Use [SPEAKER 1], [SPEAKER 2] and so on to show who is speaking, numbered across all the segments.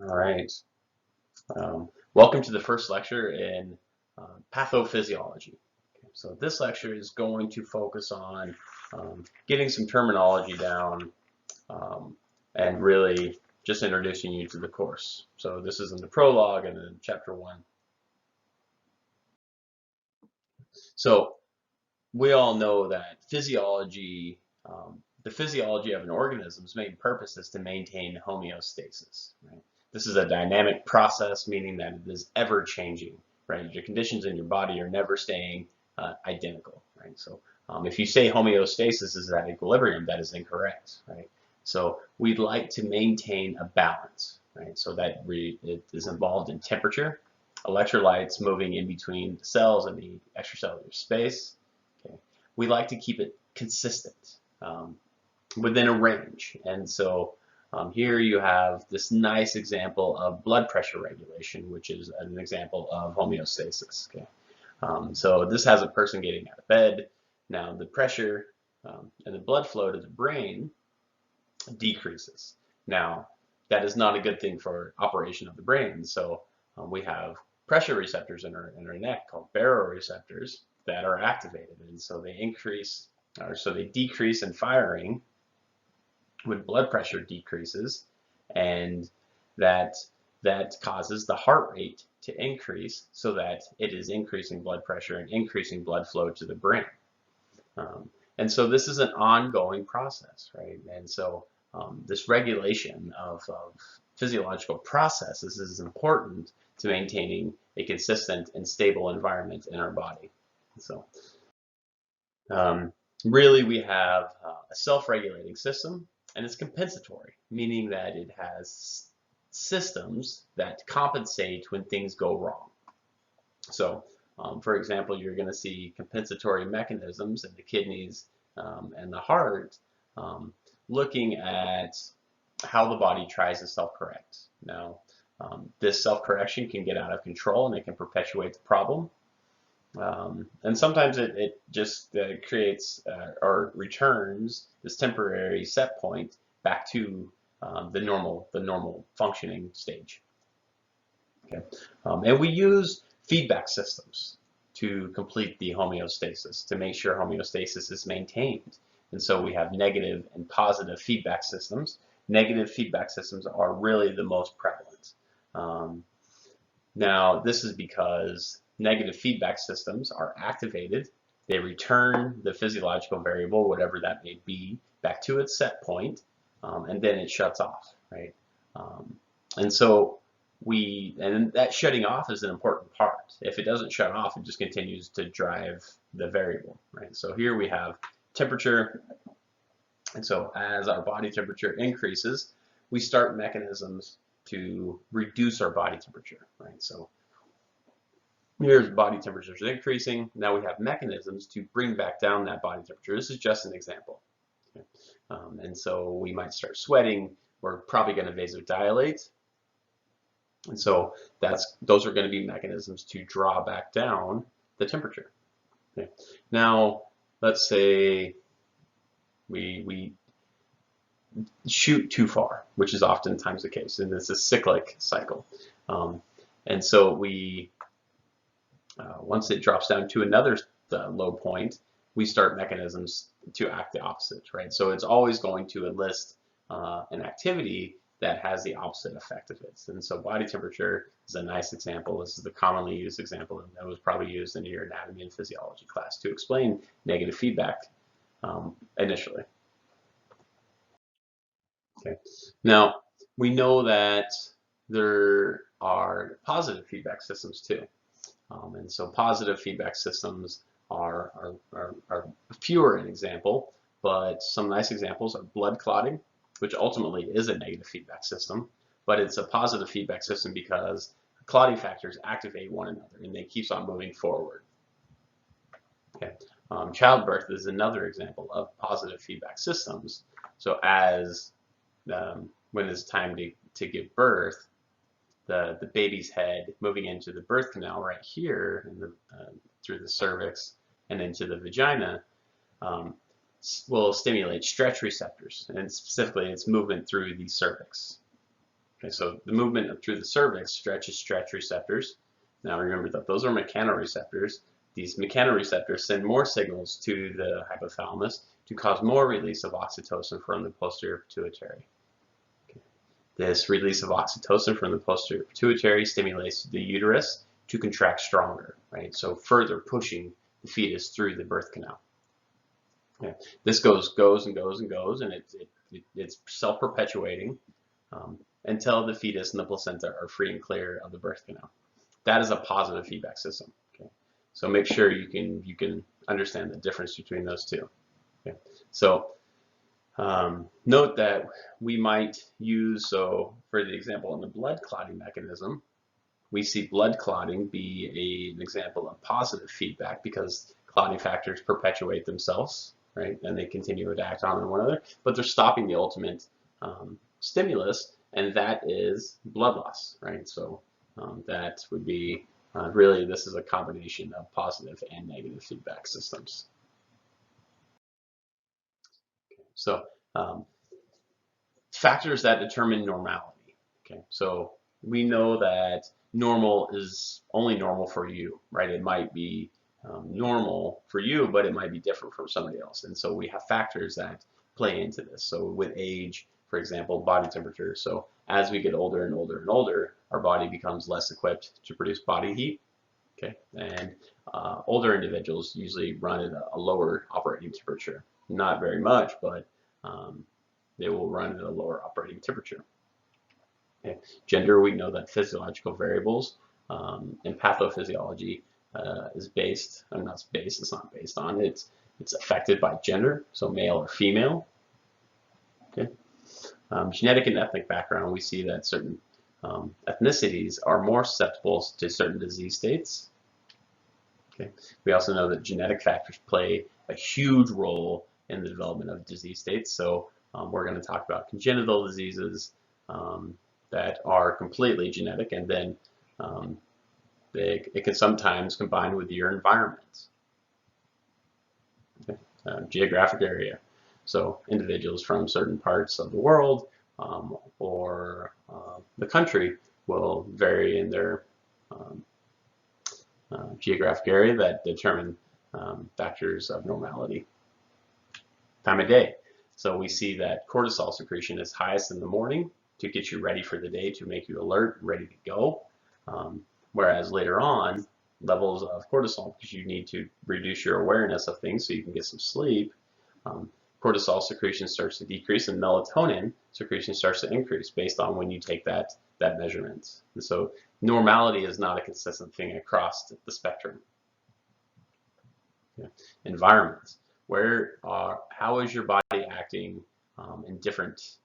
[SPEAKER 1] All right. Welcome to the first lecture in pathophysiology. Okay, so this lecture is going to focus on getting some terminology down um, and really just introducing you to the course. So this is in the prologue and in chapter 1. So we all know that the physiology of an organism's main purpose is to maintain homeostasis, right? This is a dynamic process, meaning that it is ever changing, right? Your conditions in your body are never staying identical, right? So if you say homeostasis is at equilibrium, that is incorrect, right? So we'd like to maintain a balance, right? So that it is involved in temperature, electrolytes moving in between the cells and the extracellular space. Okay. We like to keep it consistent within a range. And so here you have this nice example of blood pressure regulation, which is an example of homeostasis. Okay. So this has a person getting out of bed. Now the pressure and the blood flow to the brain decreases. Now that is not a good thing for operation of the brain. So we have pressure receptors in our neck called baroreceptors that are activated, and so they increase or so they decrease in firing when blood pressure decreases, and that that causes the heart rate to increase so that it is increasing blood pressure and increasing blood flow to the brain. Um, and so this is an ongoing process, right? And so this regulation of physiological processes is important to maintaining a consistent and stable environment in our body. So um, really we have a self-regulating system, and it's compensatory, meaning that it has systems that compensate when things go wrong. So, for example, you're going to see compensatory mechanisms in the kidneys and the heart, um, looking at how the body tries to self-correct. Now, this self-correction can get out of control and it can perpetuate the problem. And sometimes it just creates or returns this temporary set point back to the normal functioning stage. Okay, and we use feedback systems to complete the homeostasis to make sure homeostasis is maintained. And so we have negative and positive feedback systems. Negative feedback systems are really the most prevalent. Um, Now, this is because negative feedback systems are activated. They return the physiological variable, whatever that may be, back to its set point, and then it shuts off, right? Um, and so and that shutting off is an important part. If it doesn't shut off, it just continues to drive the variable, right? So here we have temperature, and so as our body temperature increases, we start mechanisms to reduce our body temperature, right? So here's body temperatures increasing. Now we have mechanisms to bring back down that body temperature. This is just an example. Okay. And so we might start sweating. We're probably going to vasodilate. And so those are going to be mechanisms to draw back down the temperature. Okay. Now, let's say we shoot too far, which is oftentimes the case, and it's a cyclic cycle. And so once it drops down to another low point, we start mechanisms to act the opposite, right? So it's always going to enlist an activity that has the opposite effect of it. And so body temperature is a nice example. This is the commonly used example, and that was probably used in your anatomy and physiology class to explain negative feedback initially. Okay. Now, we know that there are positive feedback systems too. And so positive feedback systems are fewer in example, but some nice examples are blood clotting, which ultimately is a negative feedback system, but it's a positive feedback system because clotting factors activate one another and they keeps on moving forward. Okay. Childbirth is another example of positive feedback systems. So when it's time to give birth, the baby's head moving into the birth canal right here through the cervix and into the vagina um, will stimulate stretch receptors, and specifically its movement through the cervix. Okay, so the movement through the cervix stretches stretch receptors. Now remember that those are mechanoreceptors. These mechanoreceptors send more signals to the hypothalamus to cause more release of oxytocin from the posterior pituitary. Okay. This release of oxytocin from the posterior pituitary stimulates the uterus to contract stronger, right? So further pushing the fetus through the birth canal. Okay. This goes and goes and goes, and it's self-perpetuating until the fetus and the placenta are free and clear of the birth canal. That is a positive feedback system. Okay. So make sure you can understand the difference between those two. Okay. So note that we might use, so for the example in the blood clotting mechanism, we see blood clotting be an example of positive feedback because clotting factors perpetuate themselves, right? And they continue to act on one another, but they're stopping the ultimate stimulus, and that is blood loss, right? So that would be really, this is a combination of positive and negative feedback systems. So factors that determine normality. Okay, so we know that normal is only normal for you, right? It might be normal for you, but it might be different from somebody else. And so we have factors that play into this. So with age, for example, body temperature. So as we get older and older and older, our body becomes less equipped to produce body heat. Okay, and older individuals usually run at a lower operating temperature. Not very much, but they will run at a lower operating temperature. Okay. Gender, we know that physiological variables and pathophysiology is based, I'm not based, it's not based on, it's affected by gender, so male or female. Okay. Genetic and ethnic background, we see that certain ethnicities are more susceptible to certain disease states. Okay. We also know that genetic factors play a huge role in the development of disease states. So we're going to talk about congenital diseases that are completely genetic, and then it can sometimes combine with your environment. Okay. Geographic area. So individuals from certain parts of the world or the country will vary in their geographic area that determine factors of normality. Time of day. So we see that cortisol secretion is highest in the morning to get you ready for the day, to make you alert, ready to go. Whereas later on, levels of cortisol, because you need to reduce your awareness of things so you can get some sleep, cortisol secretion starts to decrease and melatonin secretion starts to increase based on when you take that measurement. And so normality is not a consistent thing across the spectrum. Yeah. Environment. How is your body acting in different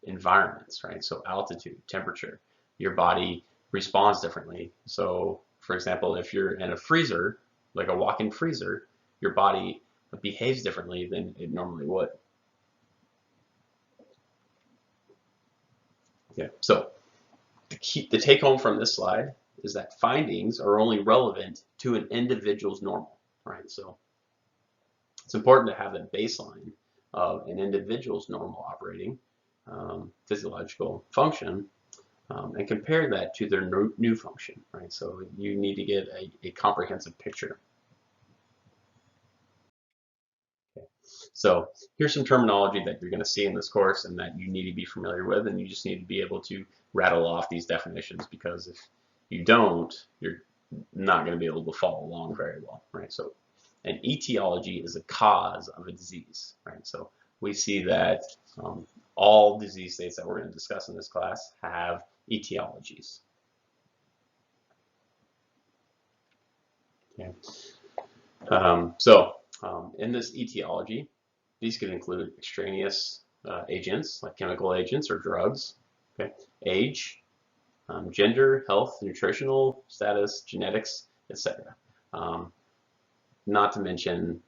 [SPEAKER 1] environments, right? So altitude, temperature, your body responds differently. So for example, if you're in a freezer, like a walk-in freezer, your body behaves differently than it normally would. Okay, so the take home from this slide is that findings are only relevant to an individual's normal, right? So it's important to have that baseline of an individual's normal operating physiological function and compare that to their new function, right? So you need to get a comprehensive picture. Okay. So here's some terminology that you're going to see in this course and that you need to be familiar with, and you just need to be able to rattle off these definitions, because if you don't, you're not going to be able to follow along very well, right? So an etiology is a cause of a disease, right? So we see that all disease states that we're going to discuss in this class have etiologies. Okay. In this etiology, these could include extraneous agents like chemical agents or drugs, okay, age, gender, health, nutritional status, genetics, etc. Not to mention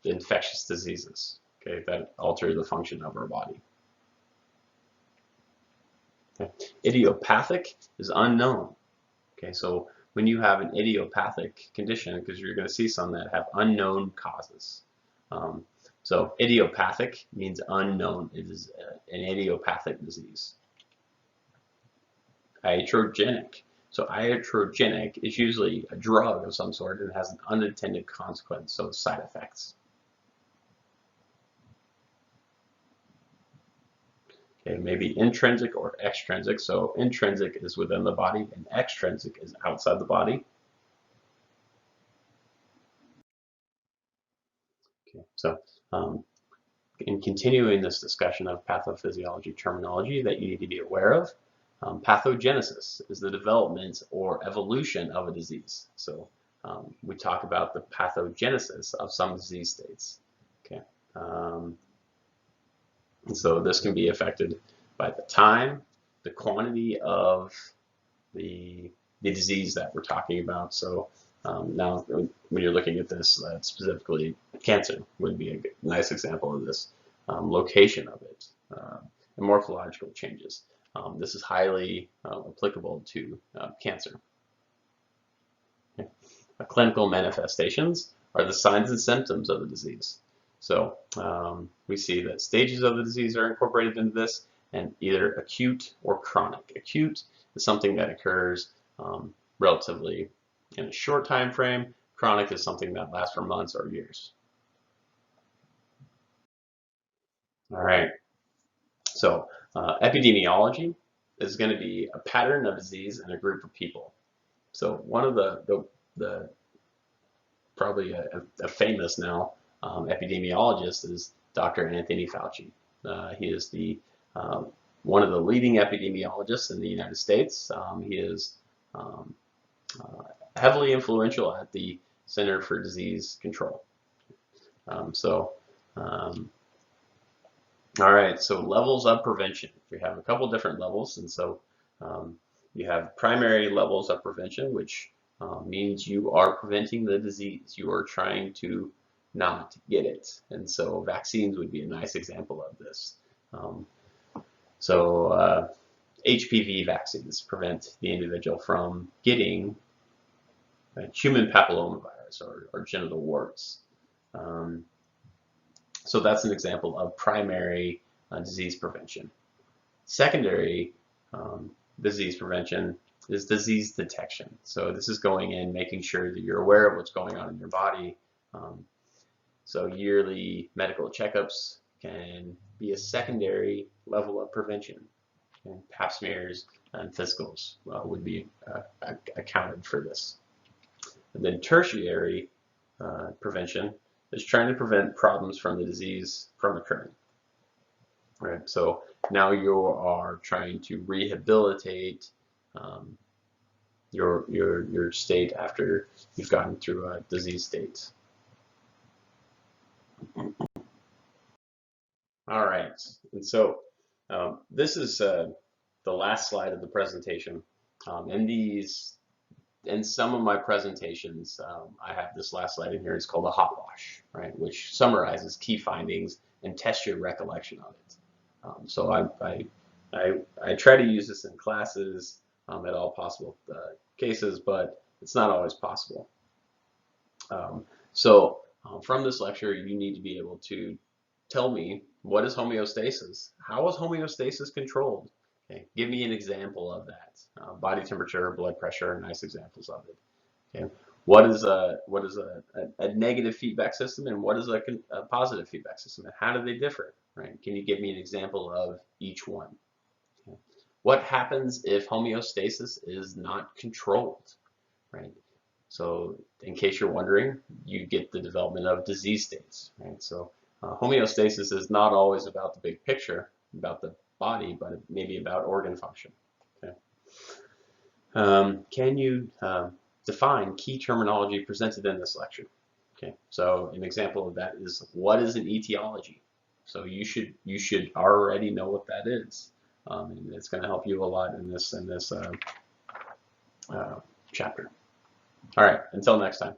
[SPEAKER 1] the infectious diseases, okay, that alter the function of our body. Okay. Idiopathic is unknown. Okay, so when you have an idiopathic condition, because you're going to see some that have unknown causes. So idiopathic means unknown. It is an idiopathic disease. iatrogenic. So iatrogenic is usually a drug of some sort and has an unintended consequence, so side effects. Okay, maybe intrinsic or extrinsic. So intrinsic is within the body and extrinsic is outside the body. Okay, so in continuing this discussion of pathophysiology terminology that you need to be aware of, pathogenesis is the development or evolution of a disease. So we talk about the pathogenesis of some disease states. Okay, and so this can be affected by the time, the quantity of the disease that we're talking about. So now when you're looking at this, specifically cancer would be a nice example of this. Location of it, and morphological changes. This is highly applicable to cancer. Okay. Clinical manifestations are the signs and symptoms of the disease. So we see that stages of the disease are incorporated into this, and either acute or chronic. Acute is something that occurs relatively in a short time frame. Chronic is something that lasts for months or years. All right. So epidemiology is going to be a pattern of disease in a group of people. So one of the probably a famous now epidemiologist is Dr. Anthony Fauci. He is the one of the leading epidemiologists in the United States. He is heavily influential at the Center for Disease Control. All right, so levels of prevention. We have a couple different levels, and so you have primary levels of prevention, which means you are preventing the disease. You are trying to not get it, and so vaccines would be a nice example of this. HPV vaccines prevent the individual from getting human papillomavirus or genital warts. So that's an example of primary disease prevention. Secondary disease prevention is disease detection. So this is going in, making sure that you're aware of what's going on in your body. So yearly medical checkups can be a secondary level of prevention. And pap smears and physicals would be accounted for this. And then tertiary prevention is trying to prevent problems from the disease from occurring. Right. So now you are trying to rehabilitate your state after you've gotten through a disease state. All right. And so this is the last slide of the presentation. In some of my presentations, I have this last slide in here. It's called a hot wash, right, which summarizes key findings and tests your recollection of it. So I try to use this in classes at all possible cases, but it's not always possible. From this lecture, you need to be able to tell me, what is homeostasis? How is homeostasis controlled? Okay, give me an example of that. Body temperature, blood pressure, nice examples of it. Okay, what is a negative feedback system and what is a positive feedback system, and how do they differ? Right? Can you give me an example of each one? Okay. What happens if homeostasis is not controlled? Right. So, in case you're wondering, you get the development of disease states. Right. So, homeostasis is not always about the big picture, about the body, but maybe about organ function. Okay. Can you define key terminology presented in this lecture? Okay, so an example of that is, what is an etiology? So you should already know what that is, and it's going to help you a lot in this chapter. All right, until next time.